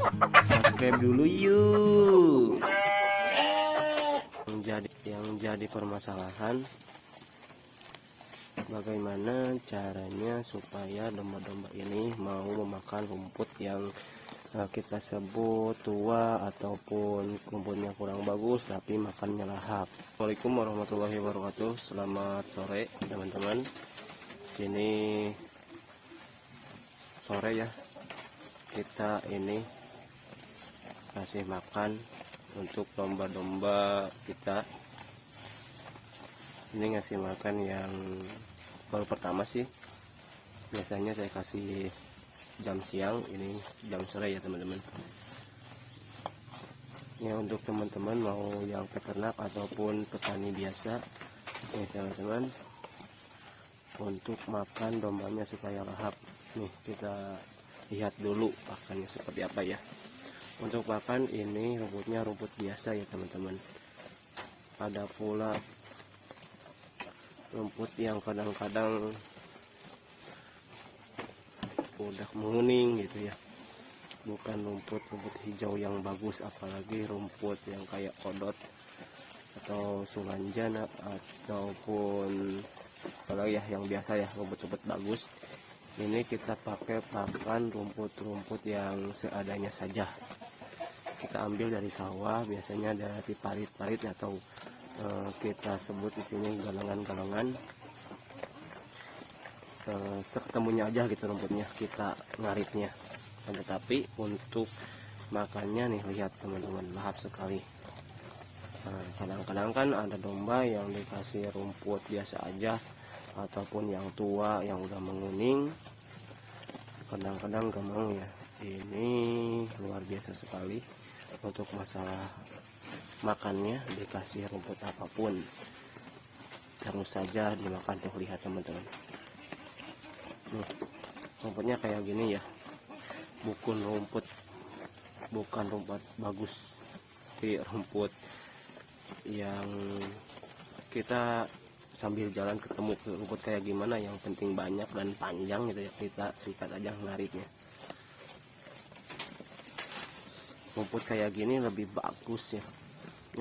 Subscribe dulu yuk. Yang jadi permasalahan, bagaimana caranya supaya domba-domba ini mau memakan rumput yang kita sebut tua ataupun rumputnya kurang bagus tapi makannya lahap. Assalamualaikum warahmatullahi wabarakatuh. Selamat sore teman-teman. Ini sore ya, kita ini kasih makan untuk domba-domba kita. Ini ngasih makan yang baru pertama sih. Biasanya saya kasih jam siang, ini jam sore ya teman-teman. Ya, untuk teman-teman mau yang peternak ataupun petani biasa nih teman-teman, untuk makan dombanya supaya lahap, nih kita lihat dulu pakannya seperti apa ya. Untuk pakan ini rumputnya rumput biasa ya teman-teman. Ada pula rumput yang kadang-kadang udah menguning gitu ya, bukan rumput hijau yang bagus, apalagi rumput yang kayak kodot atau sulanjana ataupun apalagi ya yang biasa ya, rumput-rumput bagus. Ini kita pakai pakan rumput-rumput yang seadanya saja. Kita ambil dari sawah, biasanya dari parit-parit atau kita sebut di sini galangan-galangan. Seketemunya aja gitu rumputnya, kita ngaritnya. Tetapi untuk makannya nih, lihat teman-teman, lahap sekali. Kadang-kadang kan ada domba yang dikasih rumput biasa aja ataupun yang tua yang udah menguning, kadang-kadang gak mau ya. Ini luar biasa sekali untuk masalah makannya, dikasih rumput apapun terus saja dimakan. Tuh lihat teman-teman, rumputnya kayak gini ya, bukan rumput bagus, tapi rumput yang kita sambil jalan ketemu rumput kayak gimana, yang penting banyak dan panjang gitu ya, kita sikat aja ngaritnya. Rumput kayak gini lebih bagus ya,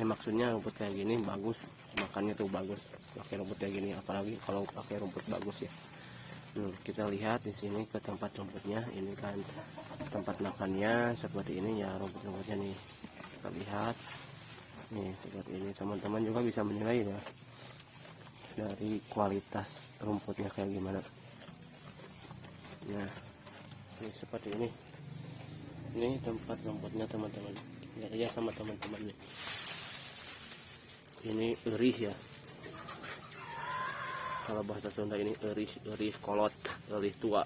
maksudnya rumput kayak gini bagus, makannya tuh bagus pakai rumput kayak gini, apalagi kalau pakai rumput bagus ya. Kita lihat di sini ke tempat rumputnya, ini kan tempat makannya seperti ini ya, rumput-rumputnya nih kita lihat nih seperti ini. Teman-teman juga bisa menilai ya dari kualitas rumputnya kayak gimana. Nah, ini seperti ini tempat rumputnya teman-teman, lihat aja sama teman-teman nih. Ini erih ya, kalau bahasa Sunda ini erih kolot, erih tua.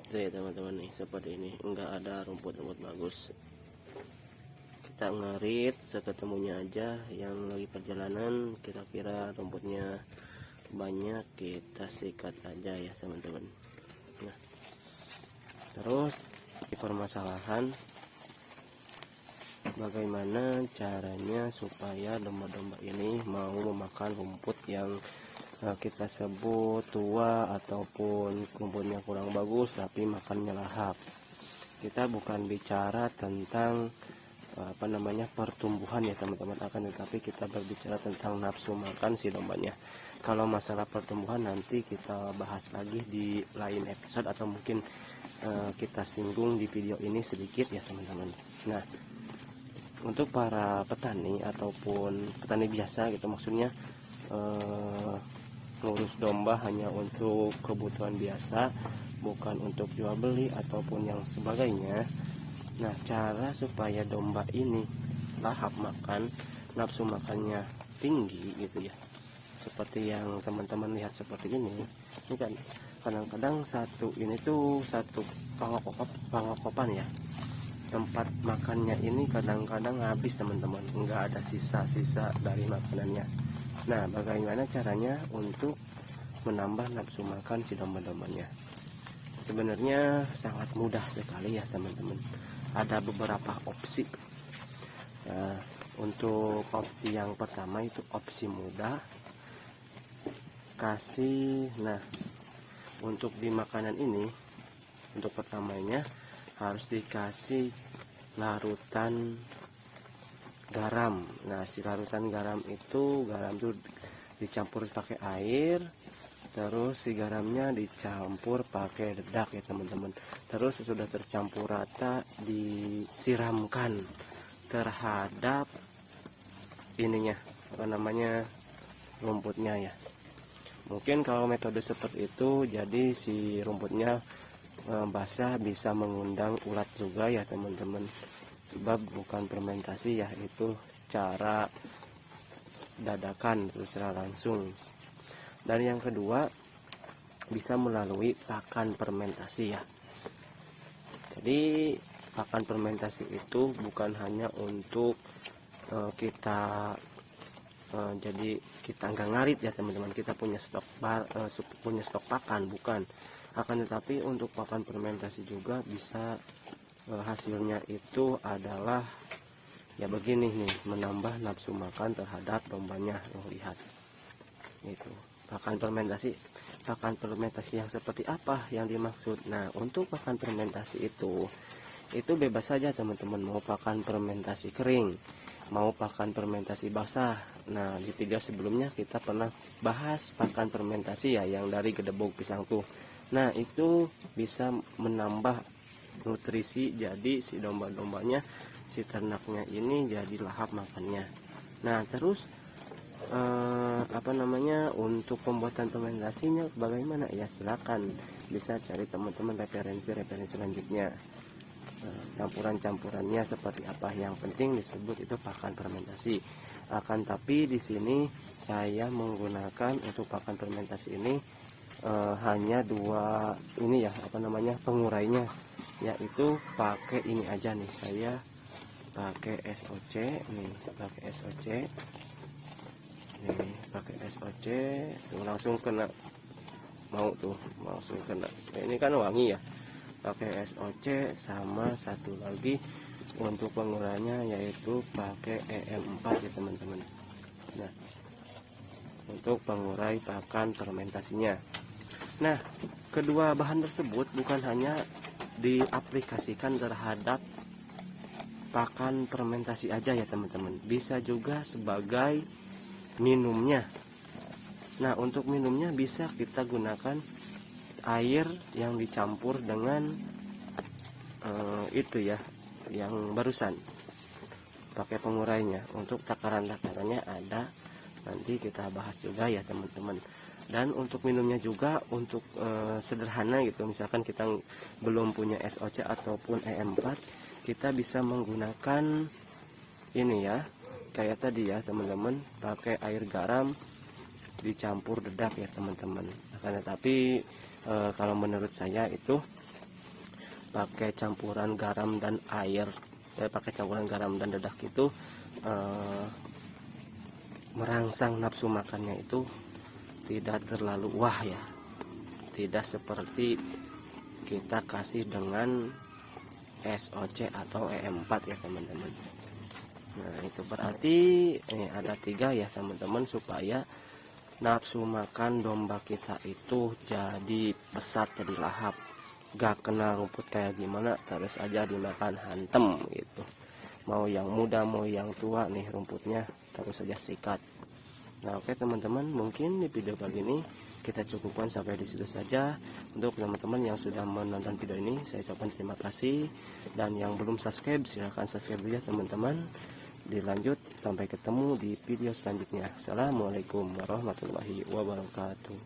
Oke teman-teman, nih seperti ini, enggak ada rumput-rumput bagus. Kita ngarit seketemunya aja, yang lagi perjalanan kira-kira rumputnya banyak kita sikat aja ya teman-teman. Nah, terus di permasalahan, bagaimana caranya supaya domba-domba ini mau memakan rumput yang kita sebut tua ataupun rumputnya kurang bagus tapi makannya lahap. Kita bukan bicara tentang pertumbuhan ya teman-teman, akan tetapi kita berbicara tentang nafsu makan si dombanya. Kalau masalah pertumbuhan nanti kita bahas lagi di lain episode, atau mungkin kita singgung di video ini sedikit ya teman-teman. Nah, untuk para petani ataupun petani biasa gitu, maksudnya ngurus domba hanya untuk kebutuhan biasa, bukan untuk jual beli ataupun yang sebagainya. Nah, cara supaya domba ini lahap makan, nafsu makannya tinggi gitu ya, seperti yang teman-teman lihat seperti ini kan kadang-kadang satu pangokopan ya, tempat makannya ini kadang-kadang habis teman-teman, enggak ada sisa-sisa dari makanannya. Nah, bagaimana caranya untuk menambah nafsu makan si domba-dombanya? Sebenarnya sangat mudah sekali ya teman-teman, ada beberapa opsi. Nah, untuk opsi yang pertama itu opsi mudah, kasih. Nah, untuk di makanan ini, untuk pertamanya harus dikasih larutan garam. Nah, si larutan garam itu dicampur pakai air, terus si garamnya dicampur pakai dedak ya teman-teman. Terus sudah tercampur rata, disiramkan terhadap ininya, apa namanya, rumputnya ya. Mungkin kalau metode seperti itu, jadi si rumputnya basah, bisa mengundang ulat juga ya teman-teman. Sebab bukan fermentasi ya, itu secara dadakan, secara langsung. Dan yang kedua, bisa melalui pakan fermentasi ya. Jadi pakan fermentasi itu bukan hanya untuk kita jadi kita nggak ngarit ya teman-teman, kita punya stok pakan, bukan. Akan tetapi untuk pakan fermentasi juga bisa hasilnya itu adalah ya begini nih, menambah nafsu makan terhadap dombanya. Lihat itu pakan fermentasi yang seperti apa yang dimaksud. Nah, untuk pakan fermentasi itu bebas saja teman-teman, mau pakan fermentasi kering, mau pakan fermentasi basah. Nah, di 3 sebelumnya kita pernah bahas pakan fermentasi ya, yang dari gedebok pisang tuh. Nah, itu bisa menambah nutrisi, jadi si domba-dombanya, si ternaknya ini jadi lahap makannya. Nah, terus untuk pembuatan fermentasinya bagaimana ya, silakan bisa cari teman-teman referensi selanjutnya. Campurannya seperti apa, yang penting disebut itu pakan fermentasi. Akan tapi di sini saya menggunakan untuk pakan fermentasi ini hanya 2 ini ya, pengurainya, yaitu pakai ini aja nih, saya pakai SOC nih, pakai SOC tuh, langsung kena, langsung kena. Ini kan wangi ya, pakai SOC. Sama satu lagi untuk pengurainya yaitu pakai EM4 ya teman-teman. Nah, untuk pengurai pakan fermentasinya. Nah, kedua bahan tersebut bukan hanya diaplikasikan terhadap pakan fermentasi aja ya teman-teman, bisa juga sebagai minumnya. Nah, untuk minumnya bisa kita gunakan air yang dicampur dengan itu ya, yang barusan pakai pengurainya. Untuk takarannya ada, nanti kita bahas juga ya teman-teman. Dan untuk minumnya juga untuk sederhana gitu, misalkan kita belum punya SOC ataupun EM4, kita bisa menggunakan ini ya, kayak tadi ya teman-teman, pakai air garam dicampur dedak ya teman-teman. Akan tetapi kalau menurut saya itu pakai campuran garam dan air, pakai campuran garam dan dedak itu merangsang nafsu makannya itu tidak terlalu wah ya, tidak seperti kita kasih dengan SOC atau EM4 ya teman-teman. Nah, itu berarti ada 3 ya teman-teman, supaya nafsu makan domba kita itu jadi pesat, jadi lahap, gak kenal rumput kayak gimana, terus aja dimakan hantem gitu. Mau yang muda mau yang tua nih, rumputnya terus saja sikat. Nah, oke teman-teman, mungkin di video kali ini kita cukupkan sampai di situ saja. Untuk teman-teman yang sudah menonton video ini, saya ucapkan terima kasih. Dan yang belum subscribe, silahkan subscribe ya teman-teman. Dilanjut, sampai ketemu di video selanjutnya. Assalamualaikum warahmatullahi wabarakatuh.